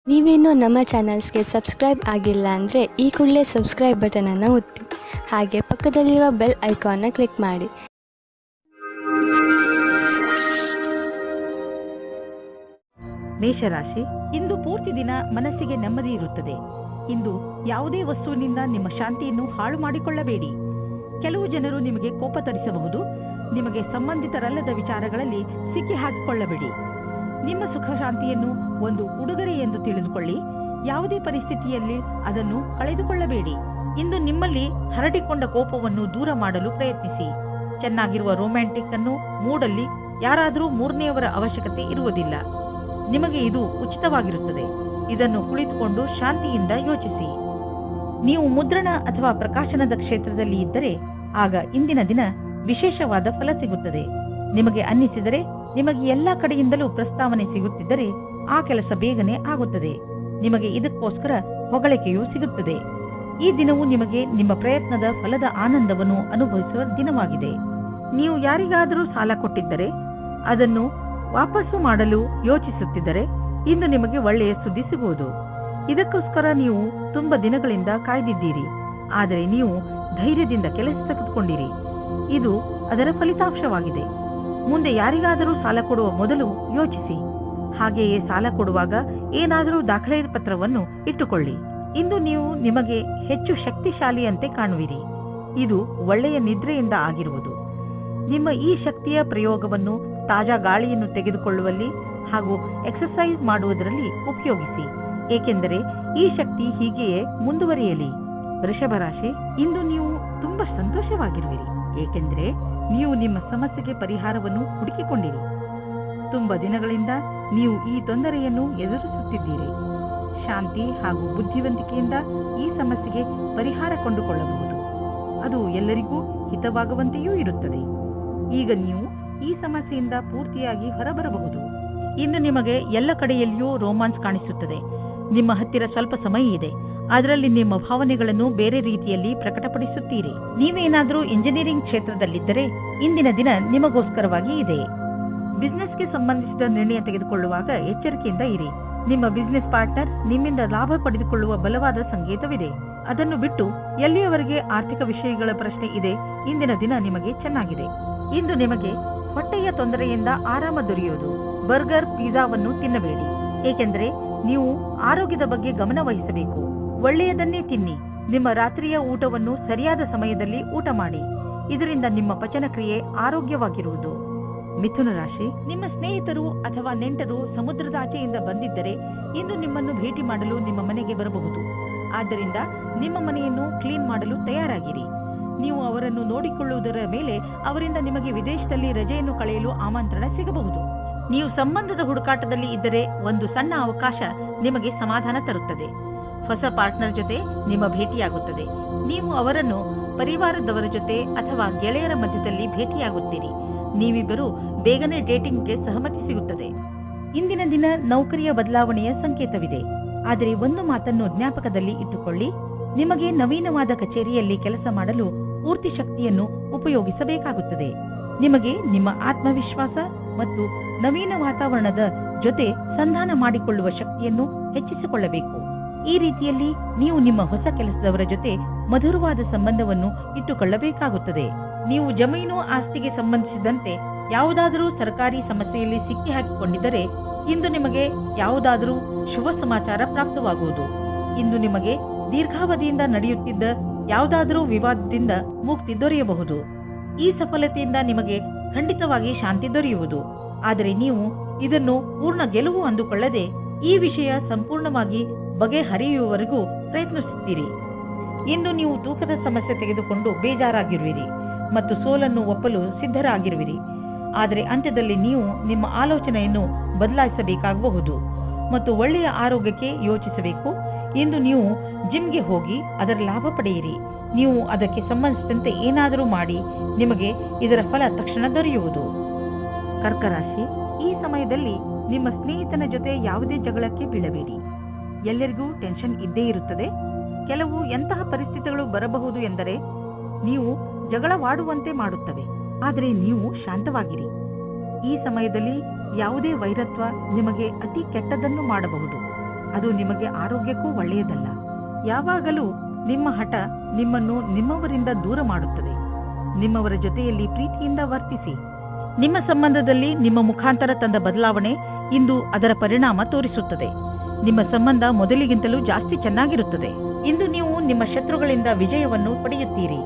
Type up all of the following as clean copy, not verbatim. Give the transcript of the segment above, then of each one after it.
ನೀವೇನೂ ನಮ್ಮ ಚಾನಲ್ಸ್ಗೆ ಸಬ್ಸ್ಕ್ರೈಬ್ ಆಗಿಲ್ಲ ಅಂದರೆ ಈ ಕೂಡಲೇ ಸಬ್ಸ್ಕ್ರೈಬ್ ಬಟನನ್ನು ಒತ್ತಿ ಹಾಗೆ ಪಕ್ಕದಲ್ಲಿರುವ ಬೆಲ್ ಐಕಾನ್ನ ಕ್ಲಿಕ್ ಮಾಡಿ. ಮೇಷರಾಶಿ, ಇಂದು ಪೂರ್ತಿ ದಿನ ಮನಸ್ಸಿಗೆ ನೆಮ್ಮದಿ ಇರುತ್ತದೆ. ಇಂದು ಯಾವುದೇ ವಸ್ತುವಿನಿಂದ ನಿಮ್ಮ ಶಾಂತಿಯನ್ನು ಹಾಳು ಮಾಡಿಕೊಳ್ಳಬೇಡಿ. ಕೆಲವು ಜನರು ನಿಮಗೆ ಕೋಪ ತರಿಸಬಹುದು. ನಿಮಗೆ ಸಂಬಂಧಿತರಲ್ಲದ ವಿಚಾರಗಳಲ್ಲಿ ಸಿಕ್ಕಿ ಹಾಕಿಕೊಳ್ಳಬೇಡಿ. ನಿಮ್ಮ ಸುಖ ಶಾಂತಿಯನ್ನು ಒಂದು ಉಡುಗೊರೆ ಎಂದು ತಿಳಿದುಕೊಳ್ಳಿ. ಯಾವುದೇ ಪರಿಸ್ಥಿತಿಯಲ್ಲಿ ಅದನ್ನು ಕಳೆದುಕೊಳ್ಳಬೇಡಿ. ಇಂದು ನಿಮ್ಮಲ್ಲಿ ಹರಡಿಕೊಂಡ ಕೋಪವನ್ನು ದೂರ ಮಾಡಲು ಪ್ರಯತ್ನಿಸಿ. ಚೆನ್ನಾಗಿರುವ ರೊಮ್ಯಾಂಟಿಕ್ ಅನ್ನು ಮೂಡಲ್ಲಿ ಯಾರಾದರೂ ಮೂರನೆಯವರ ಅವಶ್ಯಕತೆ ಇರುವುದಿಲ್ಲ. ನಿಮಗೆ ಇದು ಉಚಿತವಾಗಿರುತ್ತದೆ. ಇದನ್ನು ಕುಳಿತುಕೊಂಡು ಶಾಂತಿಯಿಂದ ಯೋಚಿಸಿ. ನೀವು ಮುದ್ರಣ ಅಥವಾ ಪ್ರಕಾಶನದ ಕ್ಷೇತ್ರದಲ್ಲಿ ಇದ್ದರೆ ಆಗ ಇಂದಿನ ದಿನ ವಿಶೇಷವಾದ ಫಲ ಸಿಗುತ್ತದೆ. ನಿಮಗೆ ಅನ್ನಿಸಿದರೆ, ನಿಮಗೆ ಎಲ್ಲಾ ಕಡೆಯಿಂದಲೂ ಪ್ರಸ್ತಾವನೆ ಸಿಗುತ್ತಿದ್ದರೆ ಆ ಕೆಲಸ ಬೇಗನೆ ಆಗುತ್ತದೆ. ನಿಮಗೆ ಇದಕ್ಕೋಸ್ಕರ ಹೊಗಳಿಕೆಯೂ ಸಿಗುತ್ತದೆ. ಈ ದಿನವು ನಿಮಗೆ ನಿಮ್ಮ ಪ್ರಯತ್ನದ ಫಲದ ಆನಂದವನ್ನು ಅನುಭವಿಸುವ ದಿನವಾಗಿದೆ. ನೀವು ಯಾರಿಗಾದರೂ ಸಾಲ ಕೊಟ್ಟಿದ್ದರೆ ಅದನ್ನು ವಾಪಸ್ಸು ಮಾಡಲು ಯೋಚಿಸುತ್ತಿದ್ದರೆ ಇಂದು ನಿಮಗೆ ಒಳ್ಳೆಯ ಸುದ್ದಿ ಸಿಗುವುದು. ಇದಕ್ಕೋಸ್ಕರ ನೀವು ತುಂಬ ದಿನಗಳಿಂದ ಕಾಯ್ದಿದ್ದೀರಿ. ಆದರೆ ನೀವು ಧೈರ್ಯದಿಂದ ಕೆಲಸ ತೆಗೆದುಕೊಂಡಿರಿ. ಇದು ಅದರ ಫಲಿತಾಂಶವಾಗಿದೆ. ಮುಂದೆ ಯಾರಿಗಾದರೂ ಸಾಲ ಕೊಡುವ ಮೊದಲು ಯೋಚಿಸಿ. ಹಾಗೆಯೇ ಸಾಲ ಕೊಡುವಾಗ ಏನಾದರೂ ದಾಖಲೆ ಪತ್ರವನ್ನು ಇಟ್ಟುಕೊಳ್ಳಿ. ಇಂದು ನೀವು ನಿಮಗೆ ಹೆಚ್ಚು ಶಕ್ತಿಶಾಲಿಯಂತೆ ಕಾಣುವಿರಿ. ಇದು ಒಳ್ಳೆಯ ನಿದ್ರೆಯಿಂದ ಆಗಿರುವುದು. ನಿಮ್ಮ ಈ ಶಕ್ತಿಯ ಪ್ರಯೋಗವನ್ನು ತಾಜಾ ಗಾಳಿಯನ್ನು ತೆಗೆದುಕೊಳ್ಳುವಲ್ಲಿ ಹಾಗೂ ಎಕ್ಸರ್ಸೈಸ್ ಮಾಡುವುದರಲ್ಲಿ ಉಪಯೋಗಿಸಿ. ಏಕೆಂದರೆ ಈ ಶಕ್ತಿ ಹೀಗೆಯೇ ಮುಂದುವರಿಯಲಿ. ವೃಷಭ ರಾಶಿ, ಇಂದು ನೀವು ತುಂಬಾ ಸಂತೋಷವಾಗಿರುವಿರಿ. ಏಕೆಂದರೆ ನೀವು ನಿಮ್ಮ ಸಮಸ್ಯೆಗೆ ಪರಿಹಾರವನ್ನು ಹುಡುಕಿಕೊಂಡಿರಿ. ತುಂಬ ದಿನಗಳಿಂದ ನೀವು ಈ ತೊಂದರೆಯನ್ನು ಎದುರಿಸುತ್ತಿದ್ದೀರಿ. ಶಾಂತಿ ಹಾಗೂ ಬುದ್ಧಿವಂತಿಕೆಯಿಂದ ಈ ಸಮಸ್ಯೆಗೆ ಪರಿಹಾರ ಕೊಂಡುಕೊಳ್ಳಬಹುದು. ಅದು ಎಲ್ಲರಿಗೂ ಹಿತವಾಗುವಂತೆಯೂ ಇರುತ್ತದೆ. ಈಗ ನೀವು ಈ ಸಮಸ್ಯೆಯಿಂದ ಪೂರ್ತಿಯಾಗಿ ಹೊರಬರಬಹುದು. ಇನ್ನು ನಿಮಗೆ ಎಲ್ಲ ಕಡೆಯಲ್ಲಿಯೂ ರೋಮಾನ್ಸ್ ಕಾಣಿಸುತ್ತದೆ. ನಿಮ್ಮ ಹತ್ತಿರ ಸ್ವಲ್ಪ ಸಮಯ ಇದೆ. ಅದರಲ್ಲಿ ನಿಮ್ಮ ಭಾವನೆಗಳನ್ನು ಬೇರೆ ರೀತಿಯಲ್ಲಿ ಪ್ರಕಟಪಡಿಸುತ್ತೀರಿ. ನೀವೇನಾದರೂ ಇಂಜಿನಿಯರಿಂಗ್ ಕ್ಷೇತ್ರದಲ್ಲಿದ್ದರೆ ಇಂದಿನ ದಿನ ನಿಮಗೋಸ್ಕರವಾಗಿ ಇದೆ. ಬಿಸ್ನೆಸ್ಗೆ ಸಂಬಂಧಿಸಿದ ನಿರ್ಣಯ ತೆಗೆದುಕೊಳ್ಳುವಾಗ ಎಚ್ಚರಿಕೆಯಿಂದ ಇರಿ. ನಿಮ್ಮ ಬಿಸ್ನೆಸ್ ಪಾರ್ಟ್ನರ್ ನಿಮ್ಮಿಂದ ಲಾಭ ಪಡೆದುಕೊಳ್ಳುವ ಬಲವಾದ ಸಂಕೇತವಿದೆ. ಅದನ್ನು ಬಿಟ್ಟು ಎಲ್ಲಿಯವರೆಗೆ ಆರ್ಥಿಕ ವಿಷಯಗಳ ಪ್ರಶ್ನೆ ಇದೆ, ಇಂದಿನ ದಿನ ನಿಮಗೆ ಚೆನ್ನಾಗಿದೆ. ಇಂದು ನಿಮಗೆ ಹೊಟ್ಟೆಯ ತೊಂದರೆಯಿಂದ ಆರಾಮ ದೊರೆಯುವುದು. ಬರ್ಗರ್, ಪಿಜ್ಜಾವನ್ನು ತಿನ್ನಬೇಡಿ. ಏಕೆಂದರೆ ನೀವು ಆರೋಗ್ಯದ ಬಗ್ಗೆ ಗಮನ ವಹಿಸಬೇಕು. ಒಳ್ಳೆಯದನ್ನೇ ತಿನ್ನಿ. ನಿಮ್ಮ ರಾತ್ರಿಯ ಊಟವನ್ನು ಸರಿಯಾದ ಸಮಯದಲ್ಲಿ ಊಟ ಮಾಡಿ. ಇದರಿಂದ ನಿಮ್ಮ ಪಚನ ಕ್ರಿಯೆ ಆರೋಗ್ಯವಾಗಿರುವುದು. ಮಿಥುನ ರಾಶಿ, ನಿಮ್ಮ ಸ್ನೇಹಿತರು ಅಥವಾ ನೆಂಟರು ಸಮುದ್ರದಾಚೆಯಿಂದ ಬಂದಿದ್ದರೆ ಇಂದು ನಿಮ್ಮನ್ನು ಭೇಟಿ ಮಾಡಲು ನಿಮ್ಮ ಮನೆಗೆ ಬರಬಹುದು. ಆದ್ದರಿಂದ ನಿಮ್ಮ ಮನೆಯನ್ನು ಕ್ಲೀನ್ ಮಾಡಲು ತಯಾರಾಗಿರಿ. ನೀವು ಅವರನ್ನು ನೋಡಿಕೊಳ್ಳುವುದರ ಮೇಲೆ ಅವರಿಂದ ನಿಮಗೆ ವಿದೇಶದಲ್ಲಿ ರಜೆಯನ್ನು ಕಳೆಯಲು ಆಮಂತ್ರಣ ಸಿಗಬಹುದು. ನೀವು ಸಂಬಂಧದ ಹುಡುಕಾಟದಲ್ಲಿ ಇದ್ದರೆ ಒಂದು ಸಣ್ಣ ಅವಕಾಶ ನಿಮಗೆ ಸಮಾಧಾನ ತರುತ್ತದೆ. ಹೊಸ ಪಾರ್ಟ್ನರ್ ಜೊತೆ ನಿಮ್ಮ ಭೇಟಿಯಾಗುತ್ತದೆ. ನೀವು ಅವರನ್ನು ಪರಿವಾರದವರ ಜೊತೆ ಅಥವಾ ಗೆಳೆಯರ ಮಧ್ಯದಲ್ಲಿ ಭೇಟಿಯಾಗುತ್ತೀರಿ. ನೀವಿಬ್ಬರು ಬೇಗನೆ ಡೇಟಿಂಗ್ಗೆ ಸಹಮತಿ ಸಿಗುತ್ತದೆ. ಇಂದಿನ ದಿನ ನೌಕರಿಯ ಬದಲಾವಣೆಯ ಸಂಕೇತವಿದೆ. ಆದರೆ ಒಂದು ಮಾತನ್ನು ಜ್ಞಾಪಕದಲ್ಲಿ ಇಟ್ಟುಕೊಳ್ಳಿ. ನಿಮಗೆ ನವೀನವಾದ ಕಚೇರಿಯಲ್ಲಿ ಕೆಲಸ ಮಾಡಲು ಪೂರ್ತಿ ಶಕ್ತಿಯನ್ನು ಉಪಯೋಗಿಸಬೇಕಾಗುತ್ತದೆ. ನಿಮಗೆ ನಿಮ್ಮ ಆತ್ಮವಿಶ್ವಾಸ ಮತ್ತು ನವೀನ ವಾತಾವರಣದ ಜೊತೆ ಸಂಧಾನ ಮಾಡಿಕೊಳ್ಳುವ ಶಕ್ತಿಯನ್ನು ಹೆಚ್ಚಿಸಿಕೊಳ್ಳಬೇಕು. ಈ ರೀತಿಯಲ್ಲಿ ನೀವು ನಿಮ್ಮ ಹೊಸ ಕೆಲಸದವರ ಜೊತೆ ಮಧುರವಾದ ಸಂಬಂಧವನ್ನು ಇಟ್ಟುಕೊಳ್ಳಬೇಕಾಗುತ್ತದೆ. ನೀವು ಜಮೀನು ಆಸ್ತಿಗೆ ಸಂಬಂಧಿಸಿದಂತೆ ಯಾವುದಾದರೂ ಸರ್ಕಾರಿ ಸಮಸ್ಯೆಯಲ್ಲಿ ಸಿಕ್ಕಿ ಹಾಕಿಕೊಂಡಿದ್ದರೆ ಇಂದು ನಿಮಗೆ ಯಾವುದಾದರೂ ಶುಭ ಸಮಾಚಾರ ಪ್ರಾಪ್ತವಾಗುವುದು. ಇಂದು ನಿಮಗೆ ದೀರ್ಘಾವಧಿಯಿಂದ ನಡೆಯುತ್ತಿದ್ದ ಯಾವುದಾದರೂ ವಿವಾದದಿಂದ ಮುಕ್ತಿ ದೊರೆಯಬಹುದು. ಈ ಸಫಲತೆಯಿಂದ ನಿಮಗೆ ಖಂಡಿತವಾಗಿ ಶಾಂತಿ ದೊರೆಯುವುದು. ಆದರೆ ನೀವು ಇದನ್ನು ಪೂರ್ಣ ಗೆಲುವು ಅಂದುಕೊಳ್ಳದೆ ಈ ವಿಷಯ ಸಂಪೂರ್ಣವಾಗಿ ಬಗೆಹರಿಯುವವರೆಗೂ ಪ್ರಯತ್ನಿಸುತ್ತೀರಿ. ಇಂದು ನೀವು ತೂಕದ ಸಮಸ್ಯೆ ತೆಗೆದುಕೊಂಡು ಬೇಜಾರಾಗಿರುವಿರಿ ಮತ್ತು ಸೋಲನ್ನು ಒಪ್ಪಲು ಸಿದ್ಧರಾಗಿರುವಿರಿ. ಆದರೆ ಅಂತ್ಯದಲ್ಲಿ ನೀವು ನಿಮ್ಮ ಆಲೋಚನೆಯನ್ನು ಬದಲಾಯಿಸಬೇಕಾಗಬಹುದು ಮತ್ತು ಒಳ್ಳೆಯ ಆರೋಗ್ಯಕ್ಕೆ ಯೋಚಿಸಬೇಕು. ಇಂದು ನೀವು ಜಿಮ್ಗೆ ಹೋಗಿ ಅದರ ಲಾಭ ಪಡೆಯಿರಿ. ನೀವು ಅದಕ್ಕೆ ಸಂಬಂಧಿಸಿದಂತೆ ಏನಾದರೂ ಮಾಡಿ. ನಿಮಗೆ ಇದರ ಫಲ ತಕ್ಷಣ ದೊರೆಯುವುದು. ಕರ್ಕರಾಶಿ, ಈ ಸಮಯದಲ್ಲಿ ನಿಮ್ಮ ಸ್ನೇಹಿತನ ಜೊತೆ ಯಾವುದೇ ಜಗಳಕ್ಕೆ ಬೀಳಬೇಡಿ. ಎಲ್ಲರಿಗೂ ಟೆನ್ಷನ್ ಇದ್ದೇ ಇರುತ್ತದೆ. ಕೆಲವು ಎಂತಹ ಪರಿಸ್ಥಿತಿಗಳು ಬರಬಹುದು ಎಂದರೆ ನೀವು ಜಗಳವಾಡುವಂತೆ ಮಾಡುತ್ತವೆ. ಆದರೆ ನೀವು ಶಾಂತವಾಗಿರಿ. ಈ ಸಮಯದಲ್ಲಿ ಯಾವುದೇ ವೈರತ್ವ ನಿಮಗೆ ಅತಿ ಕೆಟ್ಟದನ್ನು ಮಾಡಬಹುದು. ಅದು ನಿಮಗೆ ಆರೋಗ್ಯಕ್ಕೂ ಒಳ್ಳೆಯದಲ್ಲ. ಯಾವಾಗಲೂ ನಿಮ್ಮ ಹಠ ನಿಮ್ಮನ್ನು ನಿಮ್ಮವರಿಂದ ದೂರ ಮಾಡುತ್ತದೆ. ನಿಮ್ಮವರ ಜೊತೆಯಲ್ಲಿ ಪ್ರೀತಿಯಿಂದ ವರ್ತಿಸಿ. ನಿಮ್ಮ ಸಂಬಂಧದಲ್ಲಿ ನಿಮ್ಮ ಮುಖಾಂತರ ತಂದ ಬದಲಾವಣೆ ಇಂದು ಅದರ ಪರಿಣಾಮ ತೋರಿಸುತ್ತದೆ. ನಿಮ್ಮ ಸಂಬಂಧ ಮೊದಲಿಗಿಂತಲೂ ಜಾಸ್ತಿ ಚೆನ್ನಾಗಿರುತ್ತದೆ. ಇಂದು ನೀವು ನಿಮ್ಮ ಶತ್ರುಗಳಿಂದ ವಿಜಯವನ್ನು ಪಡೆಯುತ್ತೀರಿ.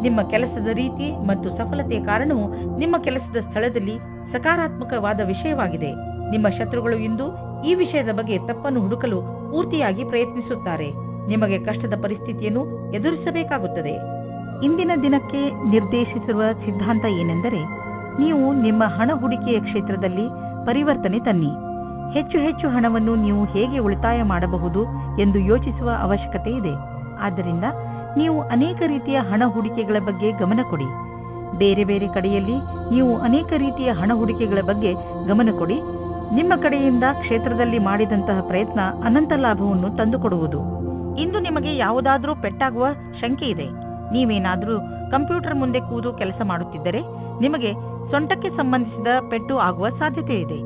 ನಿಮ್ಮ ಕೆಲಸದ ರೀತಿ ಮತ್ತು ಸಫಲತೆಯ ಕಾರಣವು ನಿಮ್ಮ ಕೆಲಸದ ಸ್ಥಳದಲ್ಲಿ ಸಕಾರಾತ್ಮಕವಾದ ವಿಷಯವಾಗಿದೆ. ನಿಮ್ಮ ಶತ್ರುಗಳು ಇಂದು ಈ ವಿಷಯದ ಬಗ್ಗೆ ತಪ್ಪನ್ನು ಹುಡುಕಲು ಪೂರ್ತಿಯಾಗಿ ಪ್ರಯತ್ನಿಸುತ್ತಾರೆ. ನಿಮಗೆ ಕಷ್ಟದ ಪರಿಸ್ಥಿತಿಯನ್ನು ಎದುರಿಸಬೇಕಾಗುತ್ತದೆ. ಇಂದಿನ ದಿನಕ್ಕೆ ನಿರ್ದೇಶಿಸಿರುವ ಸಿದ್ಧಾಂತ ಏನೆಂದರೆ, ನೀವು ನಿಮ್ಮ ಹಣ ಹೂಡಿಕೆಯ ಕ್ಷೇತ್ರದಲ್ಲಿ ಪರಿವರ್ತನೆ ತನ್ನಿ. ಹೆಚ್ಚು ಹೆಚ್ಚು ಹಣವನ್ನು ನೀವು ಹೇಗೆ ಉಳಿತಾಯ ಮಾಡಬಹುದು ಎಂದು ಯೋಚಿಸುವ ಅವಶ್ಯಕತೆ ಇದೆ. ಆದ್ದರಿಂದ ನೀವು ಅನೇಕ ರೀತಿಯ ಹಣ ಹೂಡಿಕೆಗಳ ಬಗ್ಗೆ ಗಮನ ಕೊಡಿ. ಬೇರೆ ಬೇರೆ ಕಡೆಯಲ್ಲಿ ನೀವು ಅನೇಕ ರೀತಿಯ ಹಣ ಹೂಡಿಕೆಗಳ ಬಗ್ಗೆ ಗಮನ ಕೊಡಿ. ನಿಮ್ಮ ಕಡೆಯಿಂದ ಕ್ಷೇತ್ರದಲ್ಲಿ ಮಾಡಿದಂತಹ ಪ್ರಯತ್ನ ಅನಂತ ಲಾಭವನ್ನು ತಂದುಕೊಡುವುದು. ಇಂದು ನಿಮಗೆ ಯಾವುದಾದರೂ ಪೆಟ್ಟಾಗುವ ಶಂಕೆ ಇದೆ. ನೀವೇನಾದರೂ ಕಂಪ್ಯೂಟರ್ ಮುಂದೆ ಕೂತು ಕೆಲಸ ಮಾಡುತ್ತಿದ್ದರೆ ನಿಮಗೆ ಸೊಂಟಕ್ಕೆ ಸಂಬಂಧಿಸಿದ ಪೆಟ್ಟು ಆಗುವ ಸಾಧ್ಯತೆ ಇದೆ.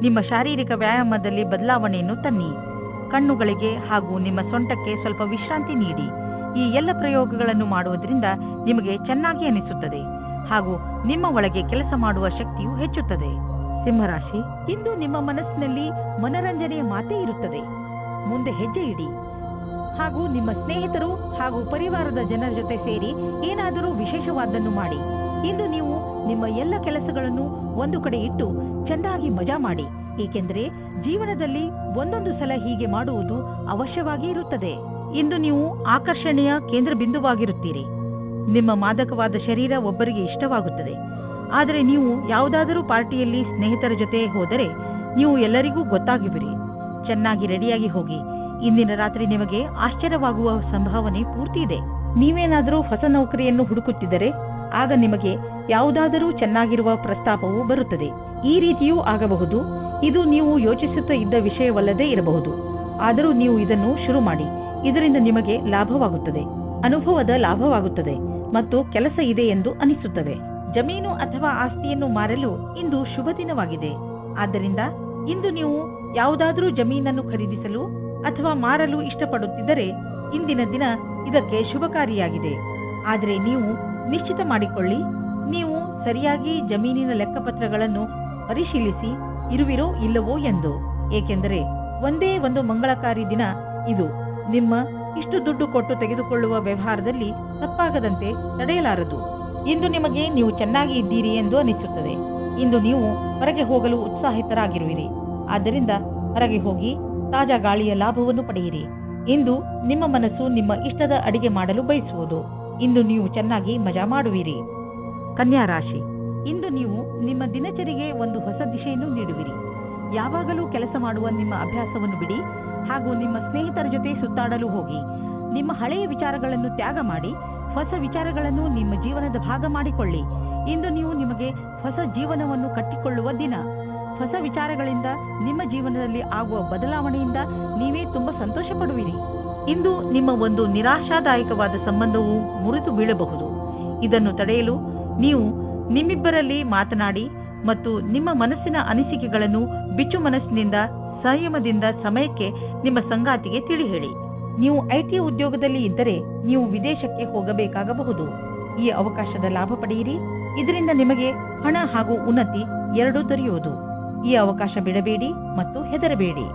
ನಿಮ್ಮ ಶಾರೀರಿಕ ವ್ಯಾಯಾಮದಲ್ಲಿ ಬದಲಾವಣೆಯನ್ನು ತನ್ನಿ. ಕಣ್ಣುಗಳಿಗೆ ಹಾಗೂ ನಿಮ್ಮ ಸೊಂಟಕ್ಕೆ ಸ್ವಲ್ಪ ವಿಶ್ರಾಂತಿ ನೀಡಿ. ಈ ಎಲ್ಲ ಪ್ರಯೋಗಗಳನ್ನು ಮಾಡುವುದರಿಂದ ನಿಮಗೆ ಚೆನ್ನಾಗಿ ಅನಿಸುತ್ತದೆ ಹಾಗೂ ನಿಮ್ಮ ಒಳಗೆ ಕೆಲಸ ಮಾಡುವ ಶಕ್ತಿಯು ಹೆಚ್ಚುತ್ತದೆ. ಸಿಂಹರಾಶಿ, ಇಂದು ನಿಮ್ಮ ಮನಸ್ಸಿನಲ್ಲಿ ಮನರಂಜನೆಯ ಮಾತೇ ಇರುತ್ತದೆ. ಮುಂದೆ ಹೆಜ್ಜೆ ಇಡಿ ಹಾಗೂ ನಿಮ್ಮ ಸ್ನೇಹಿತರು ಹಾಗೂ ಪರಿವಾರದ ಜನರ ಜೊತೆ ಸೇರಿ ಏನಾದರೂ ವಿಶೇಷವಾದನ್ನು ಮಾಡಿ. ಇಂದು ನೀವು ನಿಮ್ಮ ಎಲ್ಲ ಕೆಲಸಗಳನ್ನು ಒಂದು ಕಡೆ ಇಟ್ಟು ಚೆನ್ನಾಗಿ ಮಜಾ ಮಾಡಿ. ಏಕೆಂದರೆ ಜೀವನದಲ್ಲಿ ಒಂದೊಂದು ಸಲ ಹೀಗೆ ಮಾಡುವುದು ಅವಶ್ಯವಾಗಿ ಇರುತ್ತದೆ. ಇಂದು ನೀವು ಆಕರ್ಷಣೆಯ ಕೇಂದ್ರ ಬಿಂದುವಾಗಿರುತ್ತೀರಿ. ನಿಮ್ಮ ಮಾದಕವಾದ ಶರೀರ ಒಬ್ಬರಿಗೆ ಇಷ್ಟವಾಗುತ್ತದೆ. ಆದರೆ ನೀವು ಯಾವುದಾದರೂ ಪಾರ್ಟಿಯಲ್ಲಿ ಸ್ನೇಹಿತರ ಜೊತೆ ಹೋದರೆ ನೀವು ಎಲ್ಲರಿಗೂ ಗೊತ್ತಾಗುವಿರಿ. ಚೆನ್ನಾಗಿ ರೆಡಿಯಾಗಿ ಹೋಗಿ. ಇಂದಿನ ರಾತ್ರಿ ನಿಮಗೆ ಆಶ್ಚರ್ಯವಾಗುವ ಸಂಭಾವನೆ ಪೂರ್ತಿ ಇದೆ. ನೀವೇನಾದರೂ ಹೊಸ ನೌಕರಿಯನ್ನು ಹುಡುಕುತ್ತಿದ್ದರೆ ಆಗ ನಿಮಗೆ ಯಾವುದಾದರೂ ಚೆನ್ನಾಗಿರುವ ಪ್ರಸ್ತಾಪವು ಬರುತ್ತದೆ. ಈ ರೀತಿಯೂ ಆಗಬಹುದು. ಇದು ನೀವು ಯೋಚಿಸುತ್ತಾ ಇದ್ದ ವಿಷಯವಲ್ಲದೇ ಇರಬಹುದು. ಆದರೂ ನೀವು ಇದನ್ನು ಶುರು ಮಾಡಿ. ಇದರಿಂದ ನಿಮಗೆ ಲಾಭವಾಗುತ್ತದೆ, ಅನುಭವದ ಲಾಭವಾಗುತ್ತದೆ ಮತ್ತು ಕೆಲಸ ಇದೆ ಎಂದು ಅನಿಸುತ್ತದೆ. ಜಮೀನು ಅಥವಾ ಆಸ್ತಿಯನ್ನು ಮಾರಲು ಇಂದು ಶುಭ ದಿನವಾಗಿದೆ. ಆದ್ದರಿಂದ ಇಂದು ನೀವು ಯಾವುದಾದರೂ ಜಮೀನನ್ನು ಖರೀದಿಸಲು ಅಥವಾ ಮಾರಲು ಇಷ್ಟಪಡುತ್ತಿದ್ದರೆ ಇಂದಿನ ದಿನ ಇದಕ್ಕೆ ಶುಭಕಾರಿಯಾಗಿದೆ. ಆದರೆ ನೀವು ನಿಶ್ಚಿತ ಮಾಡಿಕೊಳ್ಳಿ, ನೀವು ಸರಿಯಾಗಿ ಜಮೀನಿನ ಲೆಕ್ಕಪತ್ರಗಳನ್ನು ಪರಿಶೀಲಿಸಿ ಇರುವಿರೋ ಇಲ್ಲವೋ ಎಂದು. ಏಕೆಂದರೆ ಒಂದೇ ಒಂದು ಮಂಗಳಕಾರಿ ದಿನ ಇದು. ನಿಮ್ಮ ಇಷ್ಟು ದುಡ್ಡು ಕೊಟ್ಟು ತೆಗೆದುಕೊಳ್ಳುವ ವ್ಯವಹಾರದಲ್ಲಿ ತಪ್ಪಾಗದಂತೆ ತಡೆಯಲಾರದು. ಇಂದು ನಿಮಗೆ ನೀವು ಚೆನ್ನಾಗಿ ಇದ್ದೀರಿ ಎಂದು ಅನಿಸುತ್ತದೆ. ಇಂದು ನೀವು ಹೊರಗೆ ಹೋಗಲು ಉತ್ಸಾಹಿತರಾಗಿರುವಿರಿ. ಆದ್ದರಿಂದ ಹೊರಗೆ ಹೋಗಿ ತಾಜಾ ಗಾಳಿಯ ಲಾಭವನ್ನು ಪಡೆಯಿರಿ. ಇಂದು ನಿಮ್ಮ ಮನಸ್ಸು ನಿಮ್ಮ ಇಷ್ಟದ ಅಡಿಗೆ ಮಾಡಲು ಬಯಸುವುದು. ಇಂದು ನೀವು ಚೆನ್ನಾಗಿ ಮಜಾ ಮಾಡುವಿರಿ. ಕನ್ಯಾ ರಾಶಿ, ಇಂದು ನೀವು ನಿಮ್ಮ ದಿನಚರಿಗೆ ಒಂದು ಹೊಸ ದಿಶೆಯನ್ನು ನೀಡುವಿರಿ. ಯಾವಾಗಲೂ ಕೆಲಸ ಮಾಡುವ ನಿಮ್ಮ ಅಭ್ಯಾಸವನ್ನು ಬಿಡಿ ಹಾಗೂ ನಿಮ್ಮ ಸ್ನೇಹಿತರ ಜೊತೆ ಸುತ್ತಾಡಲು ಹೋಗಿ. ನಿಮ್ಮ ಹಳೆಯ ವಿಚಾರಗಳನ್ನು ತ್ಯಾಗ ಮಾಡಿ ಹೊಸ ವಿಚಾರಗಳನ್ನು ನಿಮ್ಮ ಜೀವನದ ಭಾಗ ಮಾಡಿಕೊಳ್ಳಿ. ಇಂದು ನೀವು ನಿಮಗೆ ಹೊಸ ಜೀವನವನ್ನು ಕಟ್ಟಿಕೊಳ್ಳುವ ದಿನ. ಹೊಸ ವಿಚಾರಗಳಿಂದ ನಿಮ್ಮ ಜೀವನದಲ್ಲಿ ಆಗುವ ಬದಲಾವಣೆಯಿಂದ ನೀವೇ ತುಂಬಾ ಸಂತೋಷ ಪಡುವಿರಿ. ಇಂದು ನಿಮ್ಮ ಒಂದು ನಿರಾಶಾದಾಯಕವಾದ ಸಂಬಂಧವು ಮುರಿದು ಬೀಳಬಹುದು. ಇದನ್ನು ತಡೆಯಲು ನೀವು ನಿಮ್ಮಿಬ್ಬರಲ್ಲಿ ಮಾತನಾಡಿ ಮತ್ತು ನಿಮ್ಮ ಮನಸ್ಸಿನ ಅನಿಸಿಕೆಗಳನ್ನು ಬಿಚ್ಚು ಮನಸ್ಸಿನಿಂದ ಸಂಯಮದಿಂದ ಸಮಯಕ್ಕೆ ನಿಮ್ಮ ಸಂಗಾತಿಗೆ ತಿಳಿ ಹೇಳಿ. ನೀವು ಐಟಿ ಉದ್ಯೋಗದಲ್ಲಿ ಇದ್ದರೆ ನೀವು ವಿದೇಶಕ್ಕೆ ಹೋಗಬೇಕಾಗಬಹುದು. ಈ ಅವಕಾಶದ ಲಾಭ ಪಡೆಯಿರಿ. ಇದರಿಂದ ನಿಮಗೆ ಹಣ ಹಾಗೂ ಉನ್ನತಿ ಎರಡೂ ದೊರೆಯುವುದು. ಈ ಅವಕಾಶ ಬಿಡಬೇಡಿ ಮತ್ತು ಹೆದರಬೇಡಿ.